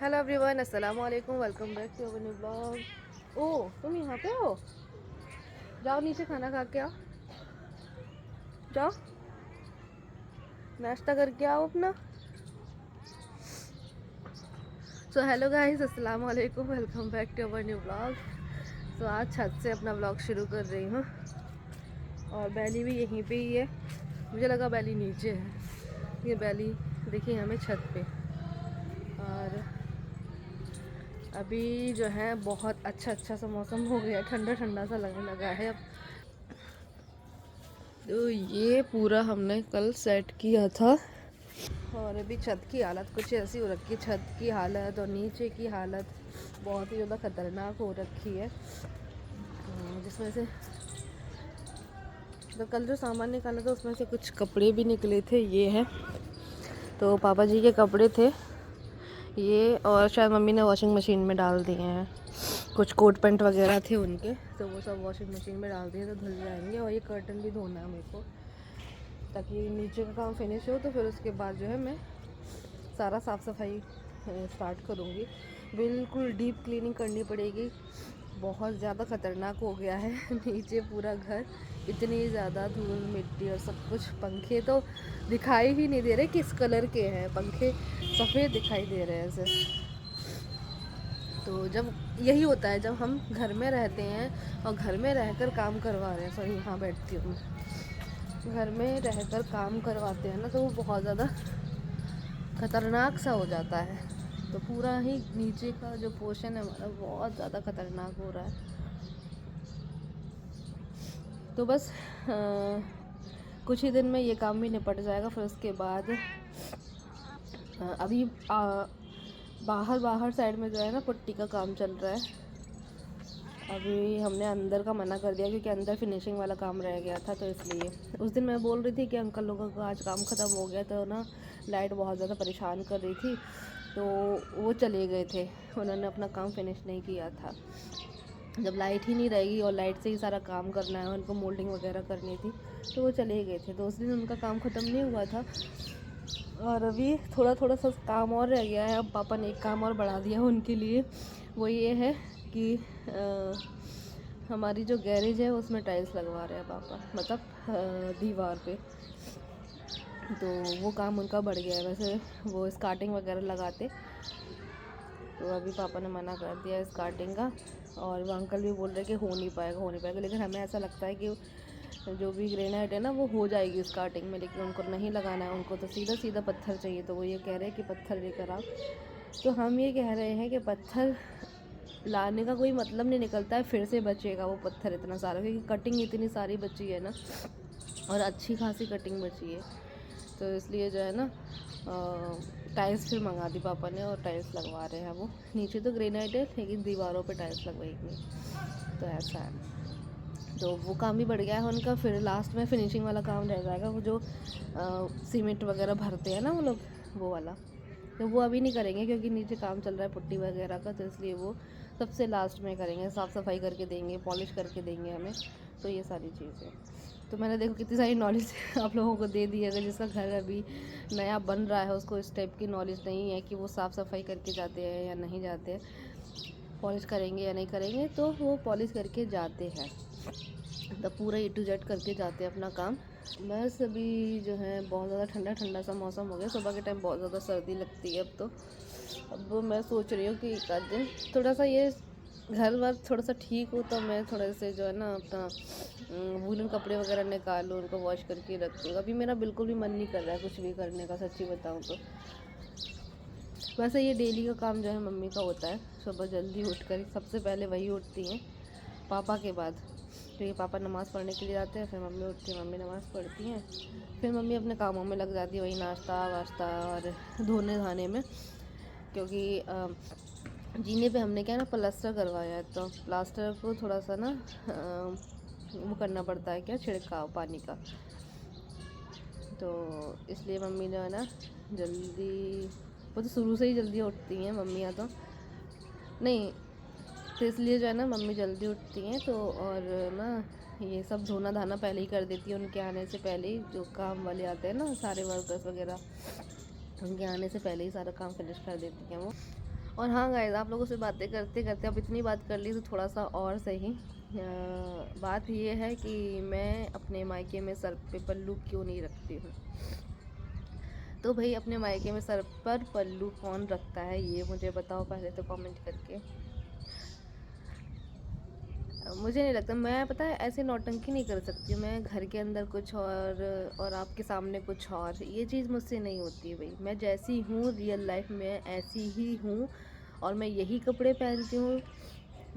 Hello everyone, अस्सलाम वालेकुम। Welcome back to our new blog. ओह, तुम यहाँ पे हो? जाओ नीचे खाना खा के आओ। जाओ नाश्ता करके आओ अपना। सो हेलो गाइस, अस्सलाम वालेकुम। Welcome back to our new blog. So आज छत से अपना ब्लॉग शुरू कर रही हूँ और बैली भी यहीं पे ही है। मुझे लगा बैली नीचे है, ये बैली देखिए हमें छत पे। और अभी जो है बहुत अच्छा सा मौसम हो गया, ठंडा ठंडा सा लगने लगा है अब। तो ये पूरा हमने कल सेट किया था और अभी छत की हालत कुछ ऐसी हो रखी है। छत की हालत और नीचे की हालत बहुत ही ज़्यादा ख़तरनाक हो रखी है, जिसमें से तो कल जो सामान निकाला था उसमें से कुछ कपड़े भी निकले थे। ये है तो पापा जी के कपड़े थे ये, और शायद मम्मी ने वॉशिंग मशीन में डाल दिए हैं। कुछ कोट पैंट वगैरह थे उनके, तो वो सब वॉशिंग मशीन में डाल दिए तो धुल जाएंगे। और ये कर्टन भी धोना है मेरे को, ताकि नीचे का काम फिनिश हो तो फिर उसके बाद जो है मैं सारा साफ़ सफाई स्टार्ट करूँगी। बिल्कुल डीप क्लीनिंग करनी पड़ेगी, बहुत ज़्यादा ख़तरनाक हो गया है नीचे पूरा घर, इतनी ज़्यादा धूल मिट्टी और सब कुछ। पंखे तो दिखाई ही नहीं दे रहे किस कलर के हैं, पंखे सफ़ेद दिखाई दे रहे हैं ऐसे। तो जब यही होता है जब हम घर में रहते हैं और घर में रहकर काम करवा रहे हैं, सॉरी यहाँ बैठती हूँ मैं, घर में रहकर काम करवाते हैं ना, तो वो बहुत ज़्यादा ख़तरनाक सा हो जाता है। तो पूरा ही नीचे का जो पोर्शन है हमारा बहुत ज़्यादा ख़तरनाक हो रहा है। तो बस कुछ ही दिन में ये काम भी निपट जाएगा। फिर उसके बाद अभी बाहर साइड में जो है ना पुट्टी का काम चल रहा है। अभी हमने अंदर का मना कर दिया क्योंकि अंदर फिनिशिंग वाला काम रह गया था, तो इसलिए उस दिन मैं बोल रही थी कि अंकल लोगों का आज काम ख़त्म हो गया, तो ना लाइट बहुत ज़्यादा परेशान कर रही थी, तो वो चले गए थे, उन्होंने अपना काम फिनिश नहीं किया था। जब लाइट ही नहीं रहेगी और लाइट से ही सारा काम करना है, उनको मोल्डिंग वगैरह करनी थी, तो वो चले गए थे। तो उस दिन उनका काम ख़त्म नहीं हुआ था और अभी थोड़ा सा काम और रह गया है। अब पापा ने एक काम और बढ़ा दिया उनके लिए, वो ये है कि हमारी जो गैरेज है उसमें टाइल्स लगवा रहे हैं पापा, मतलब दीवार पे। तो वो काम उनका बढ़ गया है। वैसे वो स्कार्टिंग वगैरह लगाते, तो अभी पापा ने मना कर दिया स्कार्टिंग का। और वो अंकल भी बोल रहे कि हो नहीं पाएगा, लेकिन हमें ऐसा लगता है कि जो भी ग्रेनाइट है ना वो हो जाएगी स्कार्टिंग में, लेकिन उनको नहीं लगाना है, उनको तो सीधा पत्थर चाहिए। तो वो ये कह रहे हैं कि पत्थर लेकर आओ। तो हम ये कह रहे हैं कि पत्थर लाने का कोई मतलब नहीं निकलता है, फिर से बचेगा वो पत्थर इतना सारा, क्योंकि कटिंग इतनी सारी बची है ना, और अच्छी खासी कटिंग बची है। तो इसलिए जो है ना टाइल्स फिर मंगा दी पापा ने और टाइल्स लगवा रहे हैं। वो नीचे तो ग्रेनाइट है लेकिन दीवारों पे टाइल्स लगवाएंगे, तो ऐसा है। तो वो काम भी बढ़ गया है उनका। फिर लास्ट में फिनिशिंग वाला काम रह जाएगा, वो जो सीमेंट वगैरह भरते हैं ना वो लोग, वो वाला। तो वो अभी नहीं करेंगे क्योंकि नीचे काम चल रहा है पुट्टी वगैरह का, तो इसलिए वो सबसे लास्ट में करेंगे, साफ़ सफाई करके देंगे, पॉलिश करके देंगे हमें। तो ये सारी चीज़ें, तो मैंने देखो कितनी सारी नॉलेज आप लोगों को दे दी। अगर जिसका घर अभी नया बन रहा है उसको इस टाइप की नॉलेज नहीं है कि वो साफ़ सफाई करके जाते हैं या नहीं जाते हैं, पॉलिश करेंगे या नहीं करेंगे, तो वो पॉलिश करके जाते हैं, मतलब पूरा A to Z करके जाते हैं अपना काम। बस अभी जो है बहुत ज़्यादा ठंडा सा मौसम हो गया, सुबह के टाइम बहुत ज़्यादा सर्दी लगती है। अब मैं सोच रही हूँ कि एक आध दिन थोड़ा सा ये घर वर थोड़ा सा ठीक हो, तो मैं थोड़े से जो है ना अपना वूलन कपड़े वगैरह निकालूँ, उनको वॉश करके रख दूँ। अभी मेरा बिल्कुल भी मन नहीं कर रहा है कुछ भी करने का, सच्ची बताऊँ तो। वैसे ये डेली का काम जो है मम्मी का होता है, सुबह जल्दी उठकर सबसे पहले वही उठती हैं पापा के बाद, क्योंकि पापा नमाज़ पढ़ने के लिए जाते हैं, फिर मम्मी उठती है, मम्मी नमाज़ पढ़ती हैं, फिर मम्मी अपने कामों में लग जाती है, वही नाश्ता वाश्ता और धोने धाने में। क्योंकि जीने पे हमने क्या है ना प्लास्टर करवाया है, तो प्लास्टर को थोड़ा सा ना वो करना पड़ता है, क्या छिड़काव पानी का। तो इसलिए मम्मी जो है ना जल्दी, वो तो शुरू से ही जल्दी उठती हैं मम्मियाँ तो, नहीं, तो इसलिए जो है ना मम्मी जल्दी उठती हैं। तो और ना ये सब धोना धाना पहले ही कर देती है, उनके आने से पहले ही। जो काम वाले आते हैं ना सारे वर्कर्स वगैरह, उनके आने से पहले ही सारा काम फिनिश कर देती हैं वो। और हाँ गाइस, आप लोगों से बातें करते करते अब इतनी बात कर ली तो थोड़ा सा और सही। बात ये है कि मैं अपने मायके में सर पे पल्लू क्यों नहीं रखती हूँ। तो भाई, अपने मायके में सर पर पल्लू कौन रखता है ये मुझे बताओ पहले तो कमेंट करके। मुझे नहीं लगता, मैं पता है ऐसे नौटंकी नहीं कर सकती हूँ। मैं घर के अंदर कुछ और आपके सामने कुछ और, ये चीज़ मुझसे नहीं होती भाई। मैं जैसी हूँ रियल लाइफ में ऐसी ही हूँ, और मैं यही कपड़े पहनती हूँ।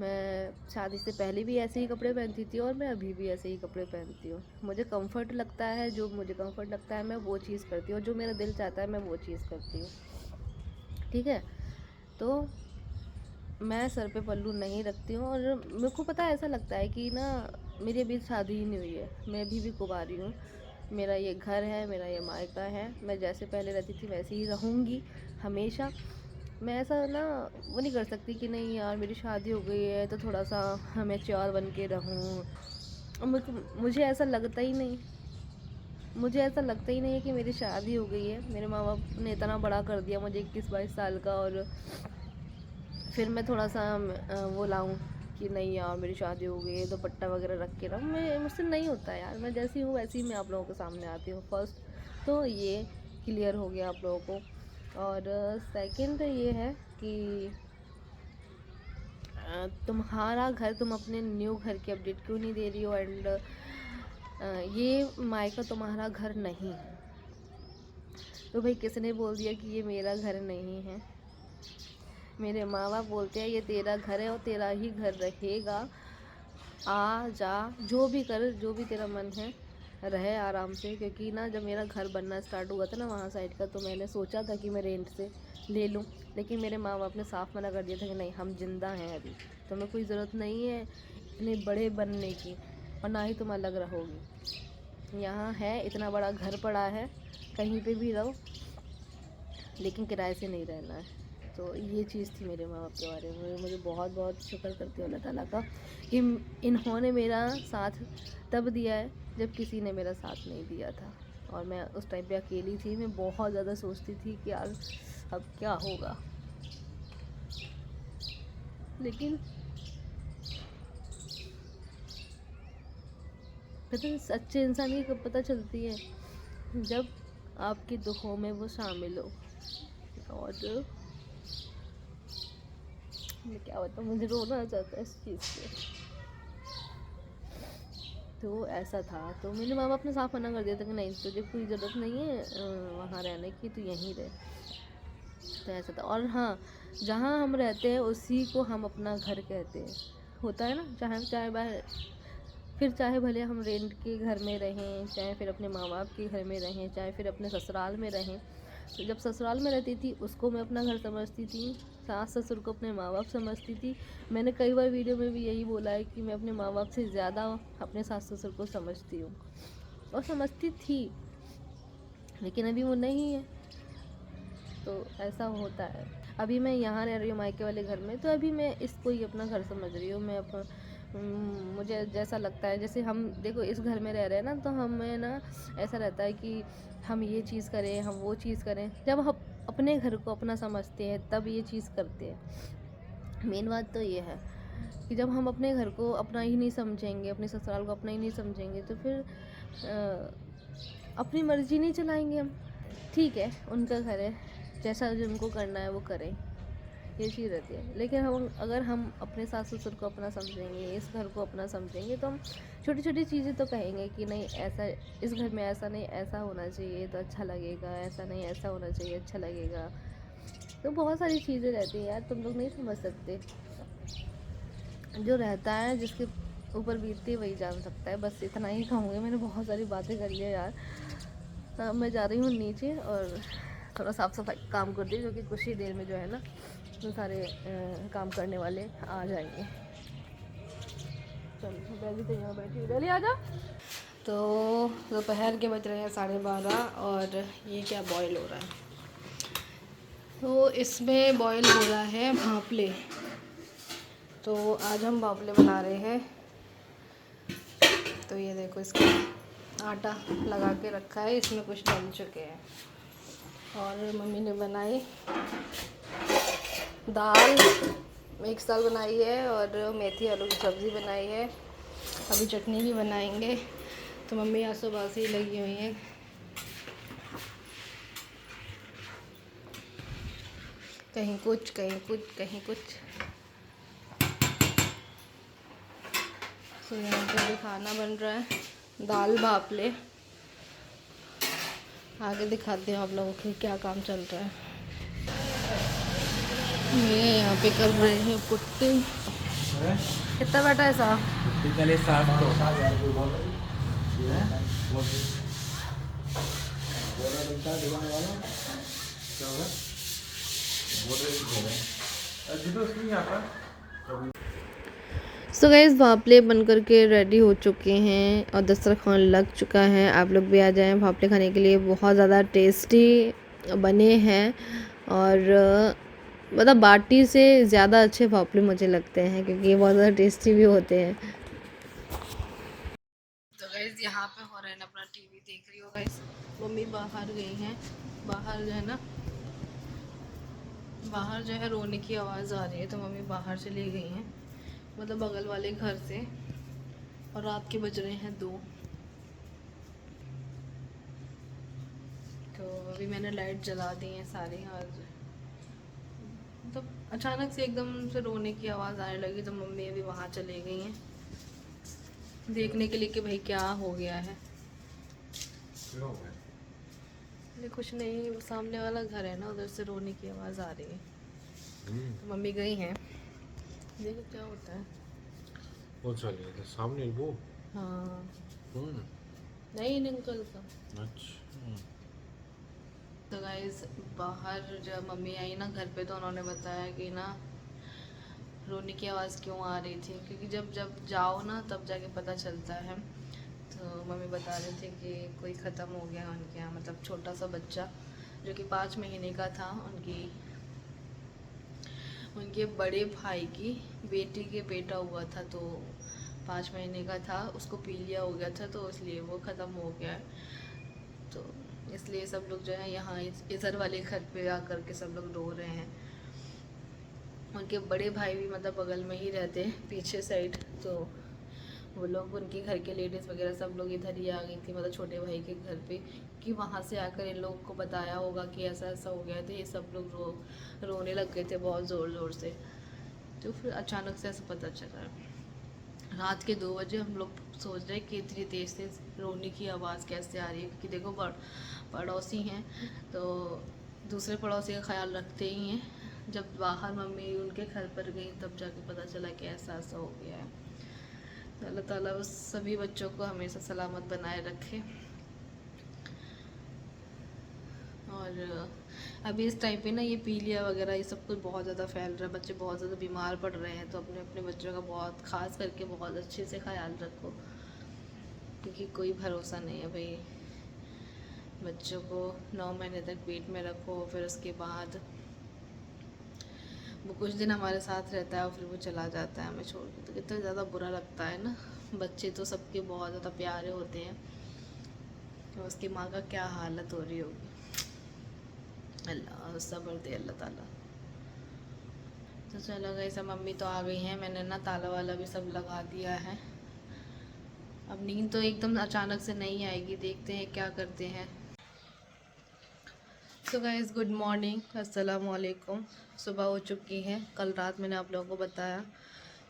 मैं शादी से पहले भी ऐसे ही कपड़े पहनती थी और मैं अभी भी ऐसे ही कपड़े पहनती हूँ। मुझे कंफर्ट लगता है, जो मुझे कंफर्ट लगता है मैं वो चीज़ करती हूँ, जो मेरा दिल चाहता है मैं वो चीज़ करती हूँ। ठीक है, तो मैं सर पे पल्लू नहीं रखती हूँ। और मेरे को पता है, ऐसा लगता है कि ना मेरी अभी शादी ही नहीं हुई है, मैं अभी भी कुंवारी हूँ। मेरा ये घर है, मेरा ये मायका है, मैं जैसे पहले रहती थी वैसे ही रहूँगी हमेशा। मैं ऐसा ना वो नहीं कर सकती कि नहीं यार मेरी शादी हो गई है तो थोड़ा सा मैच्योर बन के रहूँ। और मुझे ऐसा लगता ही नहीं, मुझे ऐसा लगता ही नहीं है कि मेरी शादी हो गई है। मेरे माँ बाप ने इतना बड़ा कर दिया मुझे 21-22 साल का, और फिर मैं थोड़ा सा वो लाऊं कि नहीं यार मेरी शादी हो गई है तो पट्टा वगैरह रख के रहूं। मैं मुझसे नहीं होता यार, मैं जैसी हूँ वैसी ही मैं आप लोगों के सामने आती हूँ। फर्स्ट तो ये क्लियर हो गया आप लोगों को। और सेकंड ये है कि तुम्हारा घर, तुम अपने न्यू घर की अपडेट क्यों नहीं दे रही हो। एंड ये मायका तुम्हारा घर नहीं है। तो भाई किसने बोल दिया कि ये मेरा घर नहीं है। मेरे माँ बाप बोलते हैं ये तेरा घर है और तेरा ही घर रहेगा। आ जा, जो भी कर, जो भी तेरा मन है रहे आराम से। क्योंकि ना जब मेरा घर बनना स्टार्ट हुआ था ना वहाँ साइड का, तो मैंने सोचा था कि मैं रेंट से ले लूँ। लेकिन मेरे माँ बाप ने साफ मना कर दिया था कि नहीं, हम जिंदा हैं अभी, तुम्हें कोई ज़रूरत नहीं है इतने बड़े बनने की, और ना ही तुम अलग रहोगी। यहाँ है, इतना बड़ा घर पड़ा है, कहीं पे भी रहो, लेकिन किराए से नहीं रहना है। तो ये चीज़ थी मेरे माँ बाप के बारे में। मुझे बहुत बहुत शुक्र करती हूँ अल्लाह ताला का कि इन्होंने मेरा साथ तब दिया है जब किसी ने मेरा साथ नहीं दिया था। और मैं उस टाइम पे अकेली थी, मैं बहुत ज़्यादा सोचती थी कि यार अब क्या होगा। लेकिन पता है सच्चे इंसान की कब पता चलती है, जब आपके दुखों में वो शामिल हो। और मैं क्या बताऊँ, मुझे रोना आ जाता है इस चीज़ से। तो ऐसा था, तो मेरे माँ बाप ने साफ मना कर दिया था कि नहीं तुझे कोई ज़रूरत नहीं है वहाँ रहने की, तू यहीं रहे। तो ऐसा था। और हाँ, जहाँ हम रहते हैं उसी को हम अपना घर कहते हैं। होता है ना, चाहे चाहे बाहर, फिर चाहे भले हम रेंट के घर में रहें, चाहे फिर अपने माँ बाप के घर में रहें, चाहे फिर अपने ससुराल में रहें। तो जब ससुराल में रहती थी उसको मैं अपना घर समझती थी, सास ससुर को अपने माँ बाप समझती थी। मैंने कई बार वीडियो में भी यही बोला है कि मैं अपने माँ बाप से ज़्यादा अपने सास ससुर को समझती हूँ, और समझती थी। लेकिन अभी वो नहीं है, तो ऐसा होता है। अभी मैं यहाँ रह रही हूँ मायके वाले घर में, तो अभी मैं इसको ही अपना घर समझ रही हूँ। मैं मुझे जैसा लगता है, जैसे हम देखो इस घर में रह रहे हैं ना, तो हमें ना ऐसा रहता है कि हम ये चीज़ करें, हम वो चीज़ करें। जब हम अपने घर को अपना समझते हैं तब ये चीज़ करते हैं। मेन बात तो ये है कि जब हम अपने घर को अपना ही नहीं समझेंगे, अपने ससुराल को अपना ही नहीं समझेंगे, तो फिर अपनी मर्जी नहीं चलाएंगे हम। ठीक है, उनका घर है, जैसा जिनको करना है वो करें, ये चीज़ रहती है। लेकिन हम अगर हम अपने सास ससुर को अपना समझेंगे, इस घर को अपना समझेंगे, तो हम छोटी छोटी चीज़ें तो कहेंगे कि नहीं ऐसा, इस घर में ऐसा नहीं, ऐसा होना चाहिए तो अच्छा लगेगा, ऐसा नहीं ऐसा होना चाहिए अच्छा लगेगा। तो बहुत सारी चीज़ें रहती हैं यार, तुम लोग नहीं समझ सकते। जो रहता है, जिसके ऊपर बीतती है वही जान सकता है। बस इतना ही कहूँगी, मैंने बहुत सारी बातें कर ली है यार। मैं जा रही हूँ नीचे और थोड़ा साफ़ सफाई काम कर दी, क्योंकि कुछ ही देर में जो है ना तो सारे काम करने वाले आ जाएंगे। चलो बैगी तो यहाँ बैठी, डेली आ जा। तो दोपहर के बज रहे हैं 12:30, और ये क्या बॉईल हो रहा है, तो इसमें बॉईल हो रहा है भापले। तो आज हम भापले बना रहे हैं। तो ये देखो, इसका आटा लगा के रखा है, इसमें कुछ डल चुके हैं। और मम्मी ने बनाई दाल मिक्स दाल बनाई है और मेथी आलू की सब्ज़ी बनाई है। अभी चटनी भी बनाएंगे। तो मम्मी आज सुबह से ही लगी हुई हैं। कहीं कुछ कहीं कुछ कहीं कुछ। तो यहाँ पे भी खाना बन रहा है, दाल भाप ले। आगे दिखाते हैं आप लोगों को क्या काम चल रहा है। ये यहाँ पे कर रहे हैं पुट्टी। कितना बैठा है साहब? सो गाइस भापले बन करके रेडी हो चुके हैं और दस्तरखान लग चुका है। आप लोग भी आ जाएं भापले खाने के लिए। बहुत ज़्यादा टेस्टी बने हैं और मतलब बाटी से ज़्यादा अच्छे भापले मुझे लगते हैं क्योंकि ये बहुत ज़्यादा टेस्टी भी होते हैं। तो गाइस यहाँ पे हो रहा है ना, अपना टीवी देख रही हो गाइस। मम्मी बाहर गई हैं। बाहर जो है ना, बाहर जो है रोने की आवाज़ आ रही है तो मम्मी बाहर चली गई हैं, मतलब बगल वाले घर से। और रात के बज रहे हैं 2। तो अभी मैंने लाइट जला दी है सारी। और तो अचानक से एकदम से रोने की आवाज़ आने लगी तो मम्मी अभी वहाँ चले गई हैं देखने के लिए कि भाई क्या हो गया है। कुछ नहीं, सामने वाला घर है ना, उधर से रोने की आवाज़ आ रही है। तो मम्मी गई हैं, देखो क्या होता है। वो चलिए तो सामने वो। हाँ नहीं अंकल का। अच्छा। तो गाइस बाहर जब मम्मी आई ना घर पे तो उन्होंने बताया कि ना रोने की आवाज़ क्यों आ रही थी, क्योंकि जब जब जाओ ना तब जाके पता चलता है। तो मम्मी बता रहे थे कि कोई ख़त्म हो गया उनके यहाँ, मतलब छोटा सा बच्चा जो कि 5 महीने का था। उनके बड़े भाई की बेटी के बेटा हुआ था, तो 5 महीने का था, उसको पीलिया हो गया था तो इसलिए वो ख़त्म हो गया है। तो इसलिए सब लोग जो है यहाँ इधर वाले घर पे आकर के सब लोग रो रहे हैं। उनके बड़े भाई भी मतलब बगल में ही रहते हैं पीछे साइड, तो वो लोग उनके घर के लेडीज़ वगैरह सब लोग इधर ही आ गई थी, मतलब छोटे भाई के घर पे, कि वहाँ से आकर इन लोगों को बताया होगा कि ऐसा ऐसा हो गया था। ये सब लोग रोने लग गए थे बहुत ज़ोर ज़ोर से। तो फिर अचानक से ऐसा पता चला। रात के 2 बजे हम लोग सोच रहे कि इतनी तेज़ तेज़ रोने की आवाज़ कैसे आ रही है, क्योंकि देखो पड़ोसी हैं तो दूसरे पड़ोसी का ख्याल रखते ही हैं। जब बाहर मम्मी उनके घर पर गई तब जाके पता चला कि ऐसा ऐसा हो गया है। तो अल्लाह ताला उस सभी बच्चों को हमेशा सलामत बनाए रखे। और अभी इस टाइम पे ना ये पीलिया वगैरह ये सब कुछ बहुत ज़्यादा फैल रहा है, बच्चे बहुत ज़्यादा बीमार पड़ रहे हैं। तो अपने अपने बच्चों का बहुत ख़ास करके बहुत अच्छे से ख्याल रखो, क्योंकि कोई भरोसा नहीं है भाई। बच्चों को 9 महीने तक पेट में रखो, फिर उसके बाद वो कुछ दिन हमारे साथ रहता है और फिर वो चला जाता है हमें छोड़ के। तो कितना ज़्यादा बुरा लगता है ना। बच्चे तो सबके बहुत ज़्यादा प्यारे होते हैं, तो उसकी माँ का क्या हालत हो रही होगी। अल्लाह सब्र दे अल्लाह ताला। तो चलो गई सब, मम्मी तो आ गई हैं, मैंने ना ताला वाला भी सब लगा दिया है। अब नींद तो एकदम अचानक से नहीं आएगी, देखते हैं क्या करते हैं। सो गाइस गुड मॉर्निंग, अस्सलाम वालेकुम। सुबह हो चुकी है। कल रात मैंने आप लोगों को बताया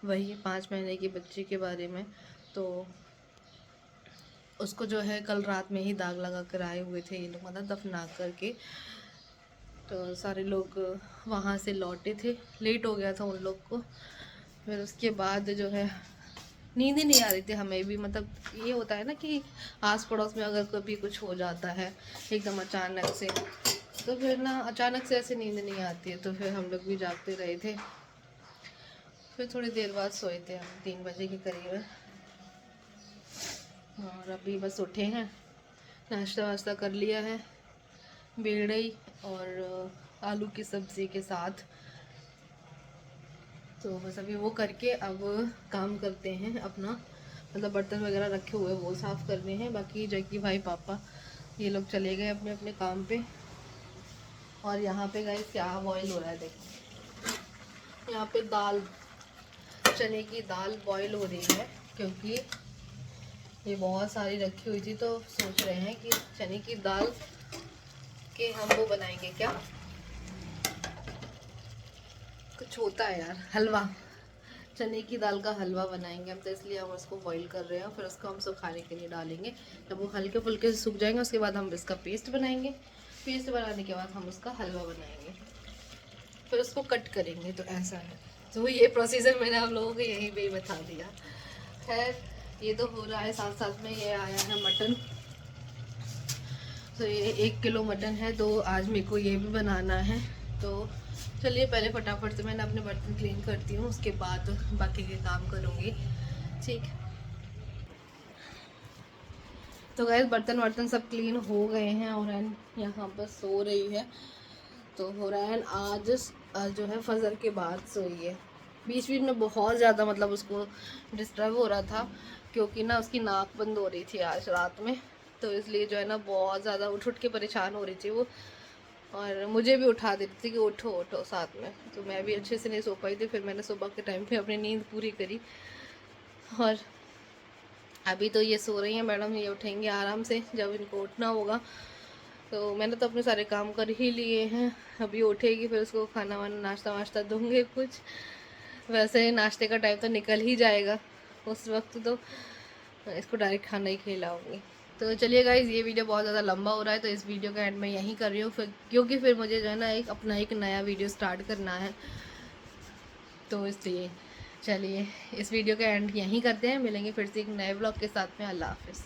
वही 5 महीने की बच्ची के बारे में। तो उसको जो है कल रात में ही दाग लगा कर आए हुए थे ये लोग, मतलब दफना करके। तो सारे लोग वहाँ से लौटे थे, लेट हो गया था उन लोग को। फिर उसके बाद जो है नींद ही नहीं आ रही थी हमें भी। मतलब ये होता है ना कि आस पड़ोस में अगर कभी कुछ हो जाता है एकदम अचानक से, तो फिर ना अचानक से ऐसे नींद नहीं आती है। तो फिर हम लोग भी जागते रहे थे। फिर थोड़ी देर बाद सोए थे हम, 3 बजे के करीब। और अभी बस उठे हैं, नाश्ता वाश्ता कर लिया है, बेड़ई और आलू की सब्ज़ी के साथ। तो बस अभी वो करके अब काम करते हैं अपना, मतलब बर्तन वगैरह रखे हुए वो साफ़ करने हैं। बाकी जैकी भाई पापा ये लोग चले गए अपने अपने काम पे। और यहाँ पे गाइस क्या बॉईल हो रहा है देखो। यहाँ पे दाल, चने की दाल बॉईल हो रही है, क्योंकि ये बहुत सारी रखी हुई थी, तो सोच रहे हैं कि चने की दाल के हम वो बनाएंगे, क्या कुछ होता है यार, हलवा, चने की दाल का हलवा बनाएंगे हम। तो इसलिए हम उसको बॉईल कर रहे हैं, फिर उसको हम सुखाने के लिए डालेंगे। जब वो हल्के फुल्के से सूख जाएंगे उसके बाद हम इसका पेस्ट बनाएंगे। पेस्ट बनाने के बाद हम उसका हलवा बनाएंगे, फिर उसको कट करेंगे। तो ऐसा है, तो ये प्रोसीजर मैंने आप लोगों को यहीं पे ही बता दिया। खैर ये तो हो रहा है, साथ साथ में ये आया है मटन। तो ये 1 किलो मटन है, तो आज मेरे को ये भी बनाना है। तो चलिए पहले फटाफट से मैंने अपने बर्तन क्लीन करती हूँ, उसके बाद बाकी के काम करूँगी, ठीक। तो गैस बर्तन वर्तन सब क्लीन हो गए हैं और यहाँ पर सो रही है। तो हुरैन आज जो है फजर के बाद सोई है। बीच बीच में बहुत ज़्यादा मतलब उसको डिस्टर्ब हो रहा था, क्योंकि ना उसकी नाक बंद हो रही थी आज रात में, तो इसलिए जो है ना बहुत ज़्यादा उठ के परेशान हो रही थी वो, और मुझे भी उठा देती थी कि उठो उठो साथ में। तो मैं भी अच्छे से नहीं सो पाई थी, फिर मैंने सुबह के टाइम पे अपनी नींद पूरी करी। और अभी तो ये सो रही हैं मैडम, ये उठेंगे आराम से जब इनको उठना होगा। तो मैंने तो अपने सारे काम कर ही लिए हैं, अभी उठेगी फिर उसको खाना वाना नाश्ता वाश्ता दूँगे कुछ। वैसे नाश्ते का टाइम तो निकल ही जाएगा उस वक्त, तो इसको डायरेक्ट खाना ही खिलाऊंगी। तो चलिए गाइज़, ये वीडियो बहुत ज़्यादा लंबा हो रहा है, तो इस वीडियो का एंड मैं यहीं कर रही हूँ, फिर क्योंकि फिर मुझे जो है ना अपना एक नया वीडियो स्टार्ट करना है। तो इसलिए चलिए इस वीडियो का एंड यहीं करते हैं, मिलेंगे फिर से एक नए ब्लॉग के साथ में। अल्लाह हाफ़िज़।